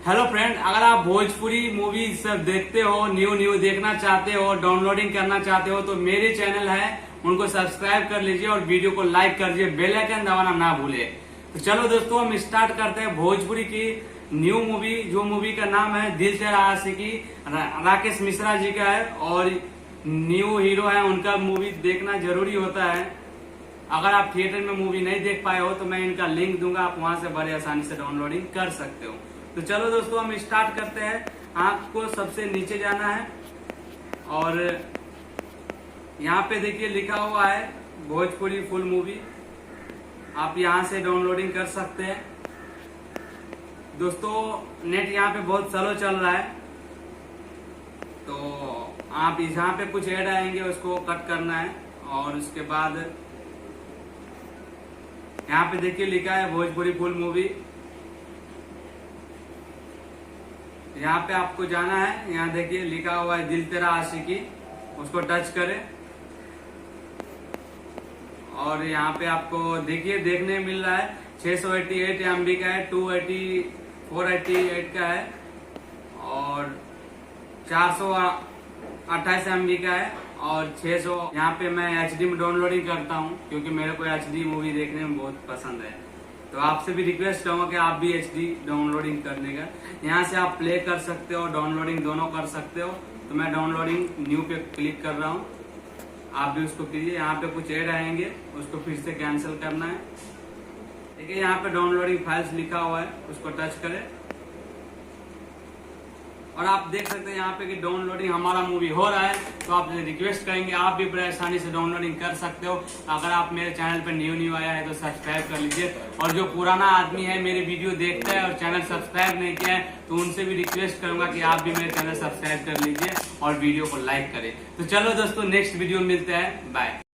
Hello friend, अगर आप Bhojpuri movie सब देखते हो, न्यू देखना चाहते हो, डाउनलोडिंग करना चाहते हो तो मेरे चैनल है उनको सब्सक्राइब कर लीजिए और वीडियो को लाइक कर दीजिए, बेल आइकन दबाना ना भूले। तो चलो दोस्तों, हम स्टार्ट करते हैं भोजपुरी की न्यू मूवी। जो मूवी का नाम है दिल तेरा आशिकी, राकेश मिश्रा जी का है और न्यू हीरो है, उनका मूवी देखना जरूरी होता है। अगर आप थिएटर में मूवी नहीं देख पाए हो तो मैं इनका लिंक दूंगा, आप वहां से बड़े आसानी से डाउनलोडिंग कर सकते हो। तो चलो दोस्तों, हम स्टार्ट करते हैं। आपको सबसे नीचे जाना है और यहाँ पे देखिए लिखा हुआ है भोजपुरी फुल मूवी, आप यहाँ से डाउनलोडिंग कर सकते हैं। दोस्तों नेट यहाँ पे बहुत स्लो चल रहा है, तो आप यहाँ पे कुछ ऐड आएंगे उसको कट करना है और उसके बाद यहाँ पे देखिए लिखा है भोजपुरी फुल मूवी। यहाँ पे आपको जाना है, यहाँ देखिए लिखा हुआ है दिल तेरा आशिकी, उसको टच करें और यहाँ पे आपको देखिए देखने मिल रहा है 688 MB का है, 488 का है और 428 MB का है और 600। यहाँ पे मैं HD में डाउनलोडिंग करता हूँ क्योंकि मेरे को HD मूवी देखने में बहुत पसंद है। तो आपसे भी रिक्वेस्ट करूंगा कि आप भी HD डाउनलोडिंग करने का, यहाँ से आप प्ले कर सकते हो, डाउनलोडिंग दोनों कर सकते हो। तो मैं डाउनलोडिंग न्यू पे क्लिक कर रहा हूँ, आप भी उसको कीजिए। यहाँ पे कुछ ऐड आएंगे, उसको फिर से कैंसिल करना है। देखिए यहाँ पे डाउनलोडिंग फाइल्स लिखा हुआ है, उसको टच करें और आप देख सकते हैं यहाँ पे कि डाउनलोडिंग हमारा मूवी हो रहा है। तो आप रिक्वेस्ट करेंगे आप भी बड़े आसानी से डाउनलोडिंग कर सकते हो। अगर आप मेरे चैनल पर न्यू आया है तो सब्सक्राइब कर लीजिए, और जो पुराना आदमी है मेरे वीडियो देखता है और चैनल सब्सक्राइब नहीं किया है तो उनसे भी रिक्वेस्ट करूंगा कि आप भी मेरे चैनल सब्सक्राइब कर लीजिए और वीडियो को लाइक करें। तो चलो दोस्तों, नेक्स्ट वीडियो मिलते हैं, बाय।